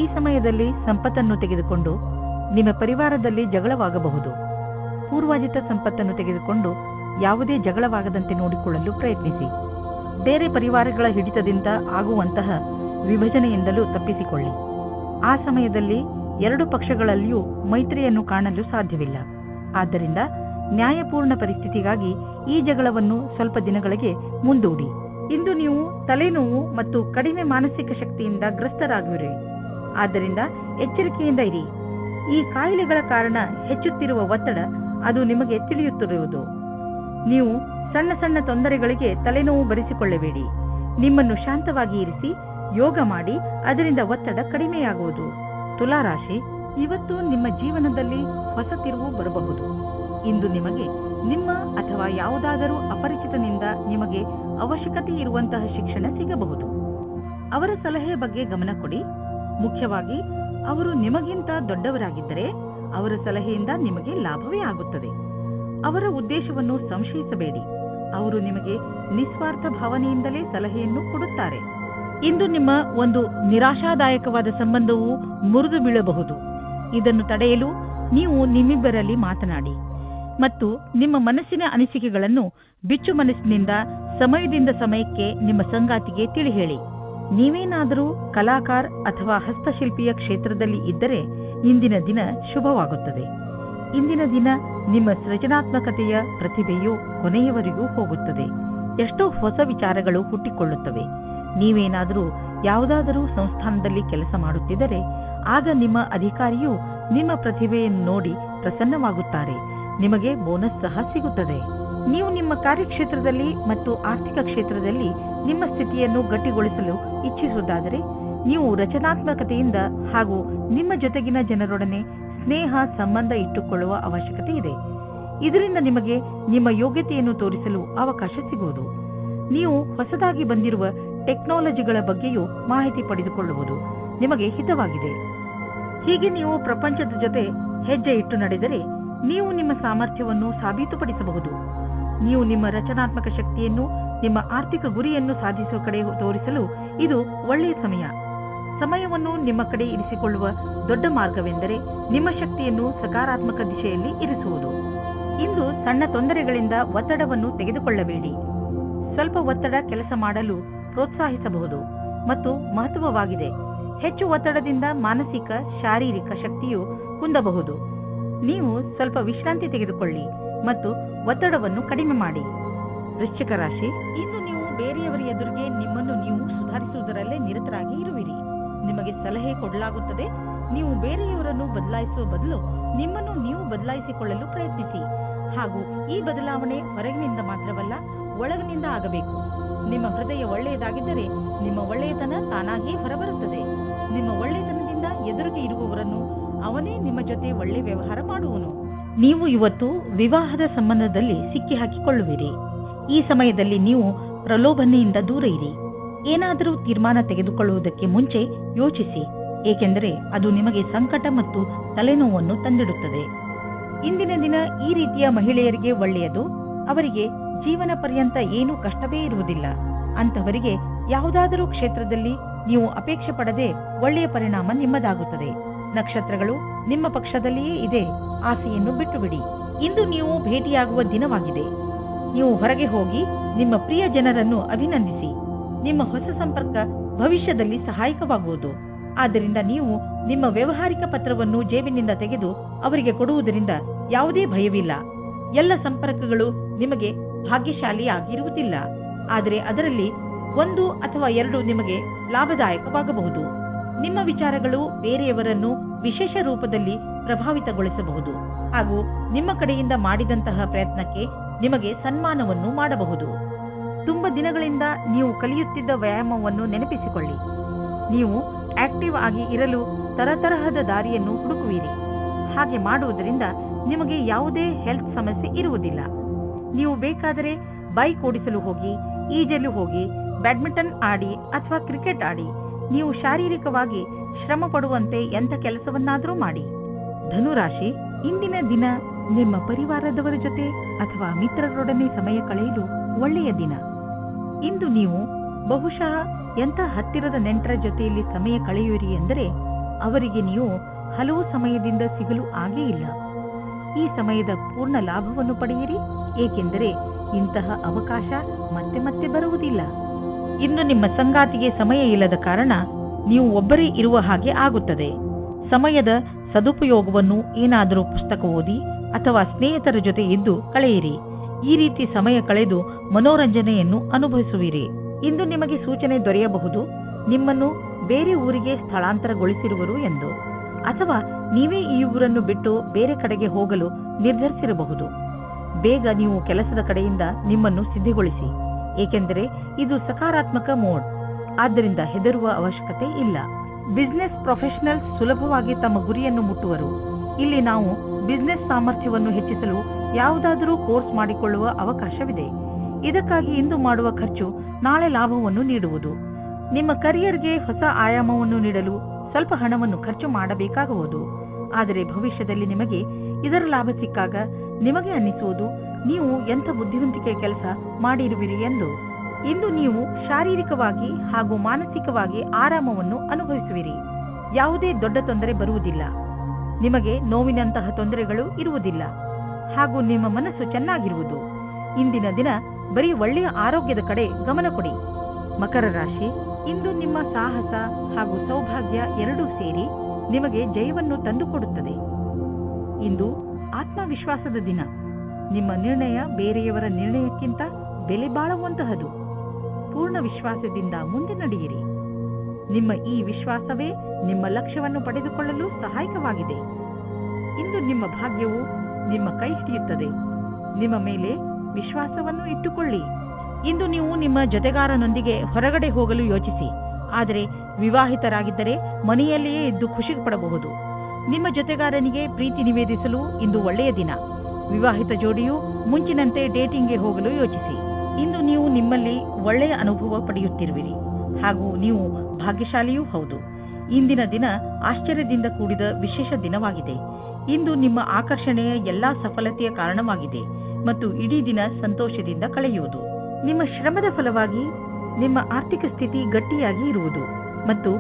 ಈ ಸಮಯದಲ್ಲಿ ಸಂಪತ್ತನ್ನು ತೆಗೆದುಕೊಂಡು ನಿಮ್ಮ ಪರಿವಾರದಲ್ಲಿ ಜಗಳವಾಗಬಹುದು. ಪೂರ್ವಾಜಿತ ಸಂಪತ್ತನ್ನು ತೆಗೆದುಕೊಂಡು ಯಾವುದೇ ಜಗಳವಾಗದಂತೆ ನೋಡಿಕೊಳ್ಳಲು ಪ್ರಯತ್ನಿಸಿ. ಬೇರೆ ಪರಿವಾರಗಳ ಹಿಡಿತದಿಂದ ಆಗುವಂತಹ ವಿಭಜನೆಯಿಂದಲೂ ತಪ್ಪಿಸಿಕೊಳ್ಳಿ. ಆ ಸಮಯದಲ್ಲಿ ಎರಡು ಪಕ್ಷಗಳಲ್ಲಿಯೂ ಮೈತ್ರಿಯನ್ನು ಕಾಣಲು ಸಾಧ್ಯವಿಲ್ಲ. ಆದ್ದರಿಂದ ನ್ಯಾಯಪೂರ್ಣ ಪರಿಸ್ಥಿತಿಗಾಗಿ ಈ ಜಗಳವನ್ನು ಸ್ವಲ್ಪ ದಿನಗಳಿಗೆ ಮುಂದೂಡಿ. ಇಂದು ನೀವು ತಲೆನೋವು ಮತ್ತು ಕಡಿಮೆ ಮಾನಸಿಕ ಶಕ್ತಿಯಿಂದ ಗ್ರಸ್ತರಾಗುವಿರಿ. ಆದ್ದರಿಂದ ಎಚ್ಚರಿಕೆಯಿಂದ ಇರಿ. ಈ ಕಾಯಿಲೆಗಳ ಕಾರಣ ಹೆಚ್ಚುತ್ತಿರುವ ಒತ್ತಡ ಅದು ನಿಮಗೆ ತಿಳಿಯುತ್ತಿರುವುದು. ನೀವು ಸಣ್ಣ ಸಣ್ಣ ತೊಂದರೆಗಳಿಗೆ ತಲೆನೋವು ಬರೆಸಿಕೊಳ್ಳಬೇಡಿ. ನಿಮ್ಮನ್ನು ಶಾಂತವಾಗಿ ಇರಿಸಿ ಯೋಗ ಮಾಡಿ. ಅದರಿಂದ ಒತ್ತಡ ಕಡಿಮೆಯಾಗುವುದು. ತುಲಾರಾಶಿ, ಇವತ್ತು ನಿಮ್ಮ ಜೀವನದಲ್ಲಿ ಹೊಸ ತಿರುವು ಬರಬಹುದು. ಇಂದು ನಿಮಗೆ ನಿಮ್ಮ ಅಥವಾ ಯಾವುದಾದರೂ ಅಪರಿಚಿತನಿಂದ ನಿಮಗೆ ಅವಶ್ಯಕತೆ ಇರುವಂತಹ ಶಿಕ್ಷಣ ಸಿಗಬಹುದು. ಅವರ ಸಲಹೆ ಬಗ್ಗೆ ಗಮನ ಕೊಡಿ. ಮುಖ್ಯವಾಗಿ ಅವರು ನಿಮಗಿಂತ ದೊಡ್ಡವರಾಗಿದ್ದರೆ ಅವರ ಸಲಹೆಯಿಂದ ನಿಮಗೆ ಲಾಭವೇ ಆಗುತ್ತದೆ. ಅವರ ಉದ್ದೇಶವನ್ನು ಸಂಶಯಿಸಬೇಡಿ. ಅವರು ನಿಮಗೆ ನಿಸ್ವಾರ್ಥ ಭಾವನೆಯಿಂದಲೇ ಸಲಹೆಯನ್ನು ಕೊಡುತ್ತಾರೆ. ಇಂದು ನಿಮ್ಮ ಒಂದು ನಿರಾಶಾದಾಯಕವಾದ ಸಂಬಂಧವು ಮುರಿದು ಬೀಳಬಹುದು. ಇದನ್ನು ತಡೆಯಲು ನೀವು ನಿಮ್ಮಿಬ್ಬರಲ್ಲಿ ಮಾತನಾಡಿ ಮತ್ತು ನಿಮ್ಮ ಮನಸ್ಸಿನ ಅನಿಸಿಕೆಗಳನ್ನು ಬಿಚ್ಚು ಮನಸ್ಸಿನಿಂದ ಸಮಯದಿಂದ ಸಮಯಕ್ಕೆ ನಿಮ್ಮ ಸಂಗಾತಿಗೆ ತಿಳಿ ಹೇಳಿ. ನೀವೇನಾದರೂ ಕಲಾಕಾರ ಅಥವಾ ಹಸ್ತಶಿಲ್ಪಿಯ ಕ್ಷೇತ್ರದಲ್ಲಿ ಇದ್ದರೆ ಇಂದಿನ ದಿನ ಶುಭವಾಗುತ್ತದೆ. ಇಂದಿನ ದಿನ ನಿಮ್ಮ ಸೃಜನಾತ್ಮಕತೆಯ ಪ್ರತಿಭೆಯು ಕೊನೆಯವರೆಗೂ ಹೋಗುತ್ತದೆ. ಎಷ್ಟೋ ಹೊಸ ವಿಚಾರಗಳು ಹುಟ್ಟಿಕೊಳ್ಳುತ್ತವೆ. ನೀವೇನಾದರೂ ಯಾವುದಾದರೂ ಸಂಸ್ಥಾನದಲ್ಲಿ ಕೆಲಸ ಮಾಡುತ್ತಿದ್ದರೆ ಆಗ ನಿಮ್ಮ ಅಧಿಕಾರಿಯು ನಿಮ್ಮ ಪ್ರತಿಭೆಯನ್ನು ನೋಡಿ ಪ್ರಸನ್ನವಾಗುತ್ತಾರೆ. ನಿಮಗೆ ಬೋನಸ್ ಸಹ ಸಿಗುತ್ತದೆ. ನೀವು ನಿಮ್ಮ ಕಾರ್ಯಕ್ಷೇತ್ರದಲ್ಲಿ ಮತ್ತು ಆರ್ಥಿಕ ಕ್ಷೇತ್ರದಲ್ಲಿ ನಿಮ್ಮ ಸ್ಥಿತಿಯನ್ನು ಗಟ್ಟಿಗೊಳಿಸಲು ಇಚ್ಛಿಸುವುದಾದರೆ ನೀವು ರಚನಾತ್ಮಕತೆಯಿಂದ ಹಾಗೂ ನಿಮ್ಮ ಜೊತೆಗಿನ ಜನರೊಡನೆ ಸ್ನೇಹ ಸಂಬಂಧ ಇಟ್ಟುಕೊಳ್ಳುವ ಅವಶ್ಯಕತೆ ಇದೆ. ಇದರಿಂದ ನಿಮಗೆ ನಿಮ್ಮ ಯೋಗ್ಯತೆಯನ್ನು ತೋರಿಸಲು ಅವಕಾಶ ಸಿಗುವುದು. ನೀವು ಹೊಸದಾಗಿ ಬಂದಿರುವ ಟೆಕ್ನಾಲಜಿಗಳ ಬಗ್ಗೆಯೂ ಮಾಹಿತಿ ಪಡೆದುಕೊಳ್ಳುವುದು ನಿಮಗೆ ಹಿತವಾಗಿದೆ. ಹೀಗೆ ನೀವು ಪ್ರಪಂಚದ ಜೊತೆ ಹೆಜ್ಜೆ ಇಟ್ಟು ನಡೆದರೆ ನೀವು ನಿಮ್ಮ ಸಾಮರ್ಥ್ಯವನ್ನು ಸಾಬೀತುಪಡಿಸಬಹುದು. ನೀವು ನಿಮ್ಮ ರಚನಾತ್ಮಕ ಶಕ್ತಿಯನ್ನು ನಿಮ್ಮ ಆರ್ಥಿಕ ಗುರಿಯನ್ನು ಸಾಧಿಸುವ ಕಡೆ ತೋರಿಸಲು ಇದು ಒಳ್ಳೆಯ ಸಮಯ. ಸಮಯವನ್ನು ನಿಮ್ಮ ಕಡೆ ಇರಿಸಿಕೊಳ್ಳುವ ದೊಡ್ಡ ಮಾರ್ಗವೆಂದರೆ ನಿಮ್ಮ ಶಕ್ತಿಯನ್ನು ಸಕಾರಾತ್ಮಕ ದಿಶೆಯಲ್ಲಿ ಇರಿಸುವುದು. ಇಂದು ಸಣ್ಣ ತೊಂದರೆಗಳಿಂದ ಒತ್ತಡವನ್ನು ತೆಗೆದುಕೊಳ್ಳಬೇಡಿ. ಸ್ವಲ್ಪ ಒತ್ತಡ ಕೆಲಸ ಮಾಡಲು ಪ್ರೋತ್ಸಾಹಿಸಬಹುದು ಮತ್ತು ಮಹತ್ವವಾಗಿದೆ. ಹೆಚ್ಚು ಒತ್ತಡದಿಂದ ಮಾನಸಿಕ ಶಾರೀರಿಕ ಶಕ್ತಿಯು ಕುಂದಬಹುದು. ನೀವು ಸ್ವಲ್ಪ ವಿಶ್ರಾಂತಿ ತೆಗೆದುಕೊಳ್ಳಿ ಮತ್ತು ಒತ್ತಡವನ್ನು ಕಡಿಮೆ ಮಾಡಿ. ವೃಶ್ಚಿಕ ರಾಶಿ, ಇಂದು ನೀವು ಬೇರೆಯವರ ಎದುರಿಗೆ ನಿಮ್ಮನ್ನು ನೀವು ಸುಧಾರಿಸುವುದರಲ್ಲೇ ನಿರತರಾಗಿ ಇರುವಿರಿ. ನಿಮಗೆ ಸಲಹೆ ಕೊಡಲಾಗುತ್ತದೆ. ನೀವು ಬೇರೆಯವರನ್ನು ಬದಲಾಯಿಸುವ ಬದಲು ನಿಮ್ಮನ್ನು ನೀವು ಬದಲಾಯಿಸಿಕೊಳ್ಳಲು ಪ್ರಯತ್ನಿಸಿ. ಹಾಗೂ ಈ ಬದಲಾವಣೆ ಹೊರಗಿನಿಂದ ಮಾತ್ರವಲ್ಲ, ಒಳಗಿನಿಂದ ಆಗಬೇಕು. ನಿಮ್ಮ ಹೃದಯ ಒಳ್ಳೆಯದಾಗಿದ್ದರೆ ನಿಮ್ಮ ಒಳ್ಳೆಯತನ ತಾನಾಗಿಯೇ ಹೊರಬರುತ್ತದೆ. ನಿಮ್ಮ ಒಳ್ಳೆಯತನದಿಂದ ಎದುರಿಗೆ ಇರುವವರನ್ನು ಅವನೇ ನಿಮ್ಮ ಜೊತೆ ಒಳ್ಳೆ ವ್ಯವಹಾರ ಮಾಡುವನು. ನೀವು ಇವತ್ತು ವಿವಾಹದ ಸಂಬಂಧದಲ್ಲಿ ಸಿಕ್ಕಿ ಹಾಕಿಕೊಳ್ಳುವಿರಿ. ಈ ಸಮಯದಲ್ಲಿ ನೀವು ಪ್ರಲೋಭನೆಯಿಂದ ದೂರ ಇರಿ. ಏನಾದರೂ ತೀರ್ಮಾನ ತೆಗೆದುಕೊಳ್ಳುವುದಕ್ಕೆ ಮುಂಚೆ ಯೋಚಿಸಿ, ಏಕೆಂದರೆ ಅದು ನಿಮಗೆ ಸಂಕಟ ಮತ್ತು ತಲೆನೋವನ್ನು ತಂದಿಡುತ್ತದೆ. ಇಂದಿನ ದಿನ ಈ ರೀತಿಯ ಮಹಿಳೆಯರಿಗೆ ಒಳ್ಳೆಯದು. ಅವರಿಗೆ ಜೀವನ ಪರ್ಯಂತ ಏನೂ ಕಷ್ಟವೇ ಇರುವುದಿಲ್ಲ. ಅಂತವರಿಗೆ ಯಾವುದಾದರೂ ಕ್ಷೇತ್ರದಲ್ಲಿ ನೀವು ಅಪೇಕ್ಷೆ ಪಡದೆ ಒಳ್ಳೆಯ ಪರಿಣಾಮ ನಿಮ್ಮದಾಗುತ್ತದೆ. ನಕ್ಷತ್ರಗಳು ನಿಮ್ಮ ಪಕ್ಷದಲ್ಲಿಯೇ ಇದೆ. ಆಸೆಯನ್ನು ಬಿಟ್ಟು ಬಿಡಿ. ಇಂದು ನೀವು ಭೇಟಿಯಾಗುವ ದಿನವಾಗಿದೆ. ನೀವು ಹೊರಗೆ ಹೋಗಿ ನಿಮ್ಮ ಪ್ರಿಯ ಜನರನ್ನು ಅಭಿನಂದಿಸಿ. ನಿಮ್ಮ ಹೊಸ ಸಂಪರ್ಕ ಭವಿಷ್ಯದಲ್ಲಿ ಸಹಾಯಕವಾಗುವುದು. ಆದ್ದರಿಂದ ನೀವು ನಿಮ್ಮ ವ್ಯವಹಾರಿಕ ಪತ್ರವನ್ನು ಜೇಬಿನಿಂದ ತೆಗೆದು ಅವರಿಗೆ ಕೊಡುವುದರಿಂದ ಯಾವುದೇ ಭಯವಿಲ್ಲ. ಎಲ್ಲ ಸಂಪರ್ಕಗಳು ನಿಮಗೆ ಭಾಗ್ಯಶಾಲಿಯಾಗಿರುವುದಿಲ್ಲ, ಆದರೆ ಅದರಲ್ಲಿ 1 ಅಥವಾ 2 ನಿಮಗೆ ಲಾಭದಾಯಕವಾಗಬಹುದು. ನಿಮ್ಮ ವಿಚಾರಗಳು ಬೇರೆಯವರನ್ನು ವಿಶೇಷ ರೂಪದಲ್ಲಿ ಪ್ರಭಾವಿತಗೊಳಿಸಬಹುದು ಹಾಗೂ ನಿಮ್ಮ ಕಡೆಯಿಂದ ಮಾಡಿದಂತಹ ಪ್ರಯತ್ನಕ್ಕೆ ನಿಮಗೆ ಸನ್ಮಾನವನ್ನು ಮಾಡಬಹುದು. ತುಂಬ ದಿನಗಳಿಂದ ನೀವು ಕಲಿಯುತ್ತಿದ್ದ ವ್ಯಾಯಾಮವನ್ನು ನೆನಪಿಸಿಕೊಳ್ಳಿ. ನೀವು ಆಕ್ಟಿವ್ ಆಗಿ ಇರಲು ತರತರಹದ ದಾರಿಯನ್ನು ಹುಡುಕುವಿರಿ. ಹಾಗೆ ಮಾಡುವುದರಿಂದ ನಿಮಗೆ ಯಾವುದೇ ಹೆಲ್ತ್ ಸಮಸ್ಯೆ ಇರುವುದಿಲ್ಲ. ನೀವು ಬೇಕಾದರೆ ಬೈಕ್ ಓಡಿಸಲು ಹೋಗಿ, ಈಜಲು ಹೋಗಿ, ಬ್ಯಾಡ್ಮಿಂಟನ್ ಆಡಿ ಅಥವಾ ಕ್ರಿಕೆಟ್ ಆಡಿ. ನೀವು ಶಾರೀರಿಕವಾಗಿ ಶ್ರಮ ಪಡುವಂತೆ ಎಂಥ ಕೆಲಸವನ್ನಾದರೂ ಮಾಡಿ. ಧನುರಾಶಿ, ಇಂದಿನ ದಿನ ನಿಮ್ಮ ಪರಿವಾರದವರ ಜೊತೆ ಅಥವಾ ಮಿತ್ರರೊಡನೆ ಸಮಯ ಕಳೆಯಲು ಒಳ್ಳೆಯ ದಿನ. ಇಂದು ನೀವು ಬಹುಶಃ ಎಂಥ ಹತ್ತಿರದ ನೆಂಟರ ಜೊತೆಯಲ್ಲಿ ಸಮಯ ಕಳೆಯುವಿರಿ ಎಂದರೆ ಅವರಿಗೆ ನೀವು ಹಲವು ಸಮಯದಿಂದ ಸಿಗಲು ಆಗೇ ಇಲ್ಲ. ಈ ಸಮಯದ ಪೂರ್ಣ ಲಾಭವನ್ನು ಪಡೆಯಿರಿ, ಏಕೆಂದರೆ ಇಂತಹ ಅವಕಾಶ ಮತ್ತೆ ಮತ್ತೆ ಬರುವುದಿಲ್ಲ. ಇನ್ನು ನಿಮ್ಮ ಸಂಗಾತಿಗೆ ಸಮಯ ಇಲ್ಲದ ಕಾರಣ ನೀವು ಒಬ್ಬರೇ ಇರುವ ಹಾಗೆ ಆಗುತ್ತದೆ. ಸಮಯದ ಸದುಪಯೋಗವನ್ನು ಏನಾದರೂ ಪುಸ್ತಕ ಓದಿ ಅಥವಾ ಸ್ನೇಹಿತರ ಜೊತೆ ಇದ್ದು ಕಳೆಯಿರಿ. ಈ ರೀತಿ ಸಮಯ ಕಳೆದು ಮನೋರಂಜನೆಯನ್ನು ಅನುಭವಿಸುವಿರಿ. ಇಂದು ನಿಮಗೆ ಸೂಚನೆ ದೊರೆಯಬಹುದು, ನಿಮ್ಮನ್ನು ಬೇರೆ ಊರಿಗೆ ಸ್ಥಳಾಂತರಗೊಳಿಸಿರುವರು ಎಂದು, ಅಥವಾ ನೀವೇ ಈ ಊರನ್ನು ಬಿಟ್ಟು ಬೇರೆ ಕಡೆಗೆ ಹೋಗಲು ನಿರ್ಧರಿಸಿರಬಹುದು. ಬೇಗ ನೀವು ಕೆಲಸದ ಕಡೆಯಿಂದ ನಿಮ್ಮನ್ನು ಸಿದ್ಧಗೊಳಿಸಿ, ಏಕೆಂದರೆ ಇದು ಸಕಾರಾತ್ಮಕ ಮೋಡ್. ಆದ್ದರಿಂದ ಹೆದರುವ ಅವಶ್ಯಕತೆ ಇಲ್ಲ. ಬಿಸಿನೆಸ್ ಪ್ರೊಫೆಷನಲ್ಸ್ ಸುಲಭವಾಗಿ ತಮ್ಮ ಗುರಿಯನ್ನು ಮುಟ್ಟುವರು. ಇಲ್ಲಿ ನಾವು ಬಿಸಿನೆಸ್ ಸಾಮರ್ಥ್ಯವನ್ನು ಹೆಚ್ಚಿಸಲು ಯಾವುದಾದರೂ ಕೋರ್ಸ್ ಮಾಡಿಕೊಳ್ಳುವ ಅವಕಾಶವಿದೆ. ಇದಕ್ಕಾಗಿ ಇಂದು ಮಾಡುವ ಖರ್ಚು ನಾಳೆ ಲಾಭವನ್ನು ನೀಡುವುದು. ನಿಮ್ಮ ಕರಿಯರ್ಗೆ ಹೊಸ ಆಯಾಮವನ್ನು ನೀಡಲು ಸ್ವಲ್ಪ ಹಣವನ್ನು ಖರ್ಚು ಮಾಡಬೇಕಾಗುವುದು. ಆದರೆ ಭವಿಷ್ಯದಲ್ಲಿ ನಿಮಗೆ ಇದರ ಲಾಭ ಸಿಕ್ಕಾಗ ನಿಮಗೆ ಅನ್ನಿಸುವುದು ನೀವು ಎಂಥ ಬುದ್ಧಿವಂತಿಕೆ ಕೆಲಸ ಮಾಡಿರುವಿರಿ ಎಂದು. ಇಂದು ನೀವು ಶಾರೀರಿಕವಾಗಿ ಹಾಗೂ ಮಾನಸಿಕವಾಗಿ ಆರಾಮವನ್ನು ಅನುಭವಿಸುವಿರಿ. ಯಾವುದೇ ದೊಡ್ಡ ತೊಂದರೆ ಬರುವುದಿಲ್ಲ. ನಿಮಗೆ ನೋವಿನಂತಹ ತೊಂದರೆಗಳು ಇರುವುದಿಲ್ಲ ಹಾಗೂ ನಿಮ್ಮ ಮನಸ್ಸು ಚೆನ್ನಾಗಿರುವುದು. ಇಂದಿನ ದಿನ ಬರೀ ಒಳ್ಳೆಯ ಆರೋಗ್ಯದ ಕಡೆ ಗಮನ ಕೊಡಿ. ಮಕರ ರಾಶಿ, ಇಂದು ನಿಮ್ಮ ಸಾಹಸ ಹಾಗೂ ಸೌಭಾಗ್ಯ ಎರಡೂ ಸೇರಿ ನಿಮಗೆ ಜಯವನ್ನು ತಂದುಕೊಡುತ್ತದೆ. ಇಂದು ಆತ್ಮವಿಶ್ವಾಸದ ದಿನ. ನಿಮ್ಮ ನಿರ್ಣಯ ಬೇರೆಯವರ ನಿರ್ಣಯಕ್ಕಿಂತ ಬೆಲೆ ಬಾಳುವಂತಹದು. ಪೂರ್ಣ ವಿಶ್ವಾಸದಿಂದ ಮುಂದೆ ನಡೆಯಿರಿ. ನಿಮ್ಮ ಈ ವಿಶ್ವಾಸವೇ ನಿಮ್ಮ ಲಕ್ಷ್ಯವನ್ನು ಪಡೆದುಕೊಳ್ಳಲು ಸಹಾಯಕವಾಗಿದೆ. ಇಂದು ನಿಮ್ಮ ಭಾಗ್ಯವು ನಿಮ್ಮ ಕೈ ಹಿಡಿಯುತ್ತದೆ. ನಿಮ್ಮ ಮೇಲೆ ವಿಶ್ವಾಸವನ್ನು ಇಟ್ಟುಕೊಳ್ಳಿ. ಇಂದು ನೀವು ನಿಮ್ಮ ಜೊತೆಗಾರನೊಂದಿಗೆ ಹೊರಗಡೆ ಹೋಗಲು ಯೋಚಿಸಿ. ಆದರೆ ವಿವಾಹಿತರಾಗಿದ್ದರೆ ಮನೆಯಲ್ಲಿಯೇ ಇದ್ದು ಖುಷಿ ಪಡಬಹುದು. ನಿಮ್ಮ ಜೊತೆಗಾರನಿಗೆ ಪ್ರೀತಿ ನಿವೇದಿಸಲು ಇಂದು ಒಳ್ಳೆಯ ದಿನ. ವಿವಾಹಿತ ಜೋಡಿಯು ಮುಂಚಿನಂತೆ ಡೇಟಿಂಗ್ಗೆ ಹೋಗಲು ಯೋಚಿಸಿ. ಇಂದು ನೀವು ನಿಮ್ಮಲ್ಲಿ ಒಳ್ಳೆಯ ಅನುಭವ ಪಡೆಯುತ್ತಿರುವಿರಿ ಹಾಗೂ ನೀವು ಭಾಗ್ಯಶಾಲಿಯೂ ಹೌದು. ಇಂದಿನ ದಿನ ಆಶ್ಚರ್ಯದಿಂದ ಕೂಡಿದ ವಿಶೇಷ ದಿನವಾಗಿದೆ. ಇಂದು ನಿಮ್ಮ ಆಕರ್ಷಣೆಯ ಎಲ್ಲಾ ಸಫಲತೆಯ ಕಾರಣವಾಗಿದೆ ಮತ್ತು ಇಡೀ ದಿನ ಸಂತೋಷದಿಂದ ಕಳೆಯುವುದು. ನಿಮ್ಮ ಶ್ರಮದ ಫಲವಾಗಿ ನಿಮ್ಮ ಆರ್ಥಿಕ ಸ್ಥಿತಿ ಗಟ್ಟಿಯಾಗಿ ಇರುವುದು ಮತ್ತು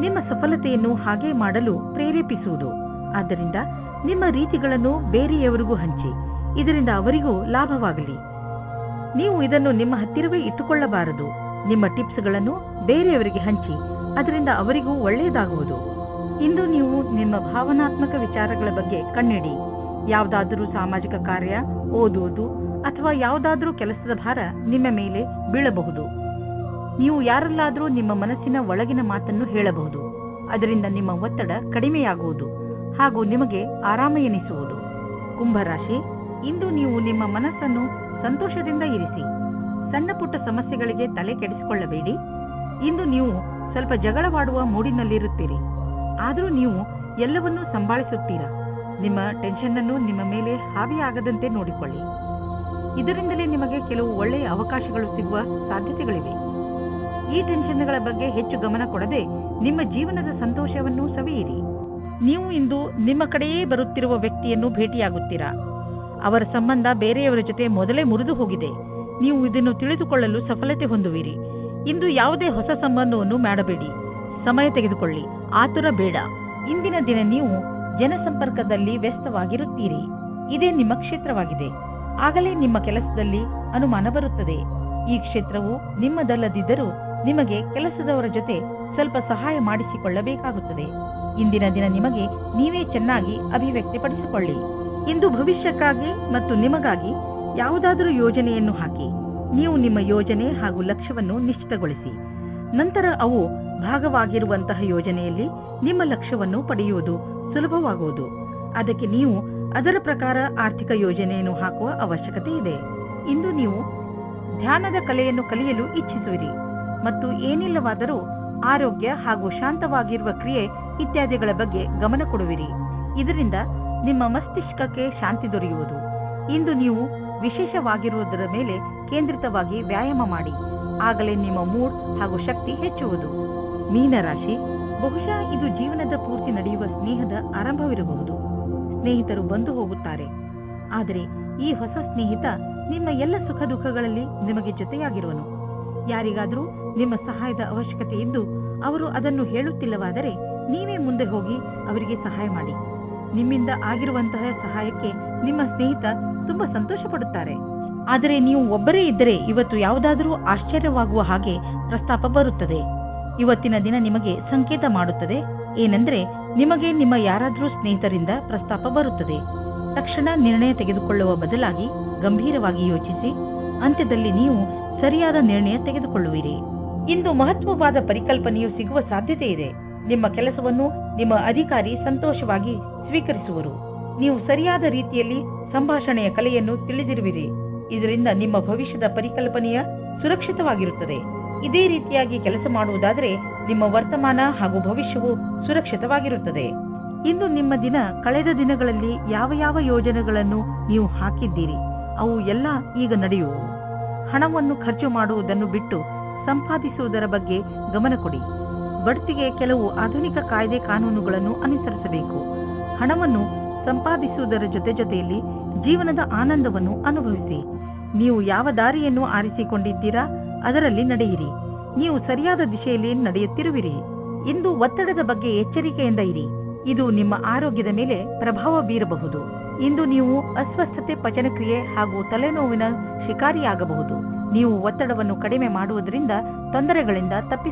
ನಿಮ್ಮ ಸಫಲತೆಯನ್ನು ಹಾಗೆ ಮಾಡಲು ಪ್ರೇರೇಪಿಸುವುದು. ಆದ್ದರಿಂದ ನಿಮ್ಮ ರೀತಿಗಳನ್ನು ಬೇರೆಯವರಿಗೂ ಹಂಚಿ, ಇದರಿಂದ ಅವರಿಗೂ ಲಾಭವಾಗಲಿ. ನೀವು ಇದನ್ನು ನಿಮ್ಮ ಹತ್ತಿರವೇ ಇಟ್ಟುಕೊಳ್ಳಬಾರದು. ನಿಮ್ಮ ಟಿಪ್ಸ್ಗಳನ್ನು ಬೇರೆಯವರಿಗೆ ಹಂಚಿ, ಅದರಿಂದ ಅವರಿಗೂ ಒಳ್ಳೆಯದಾಗುವುದು. ಇಂದು ನೀವು ನಿಮ್ಮ ಭಾವನಾತ್ಮಕ ವಿಚಾರಗಳ ಬಗ್ಗೆ ಕಣ್ಣಿಡಿ. ಯಾವುದಾದರೂ ಸಾಮಾಜಿಕ ಕಾರ್ಯ, ಓದುವುದು ಅಥವಾ ಯಾವುದಾದರೂ ಕೆಲಸದ ಭಾರ ನಿಮ್ಮ ಮೇಲೆ ಬೀಳಬಹುದು. ನೀವು ಯಾರಲ್ಲಾದರೂ ನಿಮ್ಮ ಮನಸ್ಸಿನ ಒಳಗಿನ ಮಾತನ್ನು ಹೇಳಬಹುದು. ಅದರಿಂದ ನಿಮ್ಮ ಒತ್ತಡ ಕಡಿಮೆಯಾಗುವುದು ಹಾಗೂ ನಿಮಗೆ ಆರಾಮ ಎನಿಸುವುದು. ಕುಂಭರಾಶಿ, ಇಂದು ನೀವು ನಿಮ್ಮ ಮನಸ್ಸನ್ನು ಸಂತೋಷದಿಂದ ಇರಿಸಿ. ಸಣ್ಣ ಪುಟ್ಟ ಸಮಸ್ಯೆಗಳಿಗೆ ತಲೆ ಕೆಡಿಸಿಕೊಳ್ಳಬೇಡಿ. ಇಂದು ನೀವು ಸ್ವಲ್ಪ ಜಗಳವಾಡುವ ಮೂಡಿನಲ್ಲಿರುತ್ತೀರಿ. ಆದರೂ ನೀವು ಎಲ್ಲವನ್ನೂ ಸಂಭಾಳಿಸುತ್ತೀರಾ. ನಿಮ್ಮ ಟೆನ್ಷನ್ ಅನ್ನು ನಿಮ್ಮ ಮೇಲೆ ಹಾವಿಯಾಗದಂತೆ ನೋಡಿಕೊಳ್ಳಿ. ಇದರಿಂದಲೇ ನಿಮಗೆ ಕೆಲವು ಒಳ್ಳೆಯ ಅವಕಾಶಗಳು ಸಿಗುವ ಸಾಧ್ಯತೆಗಳಿವೆ. ಈ ಟೆನ್ಷನ್ಗಳ ಬಗ್ಗೆ ಹೆಚ್ಚು ಗಮನ ಕೊಡದೆ ನಿಮ್ಮ ಜೀವನದ ಸಂತೋಷವನ್ನು ಸವಿಯಿರಿ. ನೀವು ಇಂದು ನಿಮ್ಮ ಕಡೆಯೇ ಬರುತ್ತಿರುವ ವ್ಯಕ್ತಿಯನ್ನು ಭೇಟಿಯಾಗುತ್ತೀರಾ. ಅವರ ಸಂಬಂಧ ಬೇರೆಯವರ ಜೊತೆ ಮೊದಲೇ ಮುರಿದು ಹೋಗಿದೆ. ನೀವು ಇದನ್ನು ತಿಳಿದುಕೊಳ್ಳಲು ಸಫಲತೆ ಹೊಂದುವಿರಿ. ಇಂದು ಯಾವುದೇ ಹೊಸ ಸಂಬಂಧವನ್ನು ಮಾಡಬೇಡಿ. ಸಮಯ ತೆಗೆದುಕೊಳ್ಳಿ, ಆತುರ ಬೇಡ. ಇಂದಿನ ದಿನ ನೀವು ಜನಸಂಪರ್ಕದಲ್ಲಿ ವ್ಯಸ್ತವಾಗಿರುತ್ತೀರಿ. ಇದೇ ನಿಮ್ಮ ಕ್ಷೇತ್ರವಾಗಿದೆ. ಆಗಲೇ ನಿಮ್ಮ ಕೆಲಸದಲ್ಲಿ ಅನುಮಾನ ಬರುತ್ತದೆ. ಈ ಕ್ಷೇತ್ರವು ನಿಮ್ಮದಲ್ಲದಿದ್ದರೂ ನಿಮಗೆ ಕೆಲಸದವರ ಜೊತೆ ಸ್ವಲ್ಪ ಸಹಾಯ ಮಾಡಿಸಿಕೊಳ್ಳಬೇಕಾಗುತ್ತದೆ. ಇಂದಿನ ದಿನ ನಿಮಗೆ ನೀವೇ ಚೆನ್ನಾಗಿ ಅಭಿವ್ಯಕ್ತಿಪಡಿಸಿಕೊಳ್ಳಿ. ಇಂದು ಭವಿಷ್ಯಕ್ಕಾಗಿ ಮತ್ತು ನಿಮಗಾಗಿ ಯಾವುದಾದರೂ ಯೋಜನೆಯನ್ನು ಹಾಕಿ. ನೀವು ನಿಮ್ಮ ಯೋಜನೆ ಹಾಗೂ ಲಕ್ಷ್ಯವನ್ನು ನಿಶ್ಚಿತಗೊಳಿಸಿ. ನಂತರ ಅವು ಭಾಗವಾಗಿರುವಂತಹ ಯೋಜನೆಯಲ್ಲಿ ನಿಮ್ಮ ಲಕ್ಷ್ಯವನ್ನು ಪಡೆಯುವುದು ಸುಲಭವಾಗುವುದು. ಅದಕ್ಕೆ ನೀವು ಅದರ ಪ್ರಕಾರ ಆರ್ಥಿಕ ಯೋಜನೆಯನ್ನು ಹಾಕುವ ಅವಶ್ಯಕತೆ ಇದೆ. ಇಂದು ನೀವು ಧ್ಯಾನದ ಕಲೆಯನ್ನು ಕಲಿಯಲು ಇಚ್ಛಿಸುವಿರಿ ಮತ್ತು ಏನಿಲ್ಲವಾದರೂ ಆರೋಗ್ಯ ಹಾಗೂ ಶಾಂತವಾಗಿರುವ ಕ್ರಿಯೆ ಇತ್ಯಾದಿಗಳ ಬಗ್ಗೆ ಗಮನ ಕೊಡುವಿರಿ. ಇದರಿಂದ ನಿಮ್ಮ ಮಸ್ತಿಷ್ಕಕ್ಕೆ ಶಾಂತಿ ದೊರೆಯುವುದು. ಇಂದು ನೀವು ವಿಶೇಷವಾಗಿರುವುದರ ಮೇಲೆ ಕೇಂದ್ರಿತವಾಗಿ ವ್ಯಾಯಾಮ ಮಾಡಿ. ಆಗಲೇ ನಿಮ್ಮ ಮೂಡ್ ಹಾಗೂ ಶಕ್ತಿ ಹೆಚ್ಚುವುದು. ಮೀನರಾಶಿ, ಬಹುಶಃ ಇದು ಜೀವನದ ಪೂರ್ತಿ ನಡೆಯುವ ಸ್ನೇಹದ ಆರಂಭವಿರಬಹುದು. ಸ್ನೇಹಿತರು ಬಂದು ಹೋಗುತ್ತಾರೆ. ಆದರೆ ಈ ಹೊಸ ಸ್ನೇಹಿತ ನಿಮ್ಮ ಎಲ್ಲ ಸುಖ ದುಃಖಗಳಲ್ಲಿ ನಿಮಗೆ ಜೊತೆಯಾಗಿರುವನು. ಯಾರಿಗಾದರೂ ನಿಮ್ಮ ಸಹಾಯದ ಅವಶ್ಯಕತೆ ಇದ್ದು ಅವರು ಅದನ್ನು ಹೇಳುತ್ತಿಲ್ಲವಾದರೆ ನೀವೇ ಮುಂದೆ ಹೋಗಿ ಅವರಿಗೆ ಸಹಾಯ ಮಾಡಿ. ನಿಮ್ಮಿಂದ ಆಗಿರುವಂತಹ ಸಹಾಯಕ್ಕೆ ನಿಮ್ಮ ಸ್ನೇಹಿತ ತುಂಬಾ ಸಂತೋಷ ಪಡುತ್ತಾರೆ. ಆದರೆ ನೀವು ಒಬ್ಬರೇ ಇದ್ದರೆ ಇವತ್ತು ಯಾವುದಾದರೂ ಆಶ್ಚರ್ಯವಾಗುವ ಹಾಗೆ ಪ್ರಸ್ತಾಪ ಬರುತ್ತದೆ. ಇವತ್ತಿನ ದಿನ ನಿಮಗೆ ಸಂಕೇತ ಮಾಡುತ್ತದೆ. ಏನೆಂದರೆ ನಿಮಗೆ ನಿಮ್ಮ ಯಾರಾದರೂ ಸ್ನೇಹಿತರಿಂದ ಪ್ರಸ್ತಾಪ ಬರುತ್ತದೆ. ತಕ್ಷಣ ನಿರ್ಣಯ ತೆಗೆದುಕೊಳ್ಳುವ ಬದಲಾಗಿ ಗಂಭೀರವಾಗಿ ಯೋಚಿಸಿ ಅಂತ್ಯದಲ್ಲಿ ನೀವು ಸರಿಯಾದ ನಿರ್ಣಯ ತೆಗೆದುಕೊಳ್ಳುವಿರಿ. ಇಂದು ಮಹತ್ವವಾದ ಪರಿಕಲ್ಪನೆಯು ಸಿಗುವ ಸಾಧ್ಯತೆ ಇದೆ. ನಿಮ್ಮ ಕೆಲಸವನ್ನು ನಿಮ್ಮ ಅಧಿಕಾರಿ ಸಂತೋಷವಾಗಿ ಸ್ವೀಕರಿಸುವರು. ನೀವು ಸರಿಯಾದ ರೀತಿಯಲ್ಲಿ ಸಂಭಾಷಣೆಯ ಕಲೆಯನ್ನು ತಿಳಿದಿರುವಿರಿ. ಇದರಿಂದ ನಿಮ್ಮ ಭವಿಷ್ಯದ ಪರಿಕಲ್ಪನೆಯ ಸುರಕ್ಷಿತವಾಗಿರುತ್ತದೆ. ಇದೇ ರೀತಿಯಾಗಿ ಕೆಲಸ ಮಾಡುವುದಾದರೆ ನಿಮ್ಮ ವರ್ತಮಾನ ಹಾಗೂ ಭವಿಷ್ಯವು ಸುರಕ್ಷಿತವಾಗಿರುತ್ತದೆ. ಇಂದು ನಿಮ್ಮ ದಿನ ಕಳೆದ ದಿನಗಳಲ್ಲಿ ಯಾವ ಯಾವ ಯೋಜನೆಗಳನ್ನು ನೀವು ಹಾಕಿದ್ದೀರಿ ಅವು ಎಲ್ಲ ಈಗ ನಡೆಯುವು. ಹಣವನ್ನು ಖರ್ಚು ಮಾಡುವುದನ್ನು ಬಿಟ್ಟು ಸಂಪಾದಿಸುವುದರ ಬಗ್ಗೆ ಗಮನ ಕೊಡಿ. ಬಡ್ತಿಗೆ ಕೆಲವು ಆಧುನಿಕ ಕಾಯ್ದೆ ಕಾನೂನುಗಳನ್ನು ಅನುಸರಿಸಬೇಕು. ಹಣವನ್ನು ಸಂಪಾದಿಸುವುದರ ಜೊತೆಯಲ್ಲಿ ಜೀವನದ ಆನಂದವನ್ನು ಅನುಭವಿಸಿ. ನೀವು ಯಾವ ದಾರಿಯನ್ನು ಆರಿಸಿಕೊಂಡಿದ್ದೀರಾ ಅದರಲ್ಲಿ ನಡೆಯಿರಿ. ನೀವು ಸರಿಯಾದ ದಿಶೆಯಲ್ಲಿ ನಡೆಯುತ್ತಿರುವಿರಿ. ಇಂದು ಒತ್ತಡದ ಬಗ್ಗೆ ಎಚ್ಚರಿಕೆಯಿಂದ ಇರಿ. ಇದು ನಿಮ್ಮ ಆರೋಗ್ಯದ ಮೇಲೆ ಪ್ರಭಾವ ಬೀರಬಹುದು. ಇಂದು ನೀವು ಅಸ್ವಸ್ಥತೆ, ಪಚನಕ್ರಿಯೆ ಹಾಗೂ ತಲೆನೋವಿನ ಶಿಕಾರಿಯಾಗಬಹುದು. ನೀವು ಒತ್ತಡವನ್ನು ಕಡಿಮೆ ಮಾಡುವುದರಿಂದ ತೊಂದರೆಗಳಿಂದ ತಪ್ಪಿಸಿ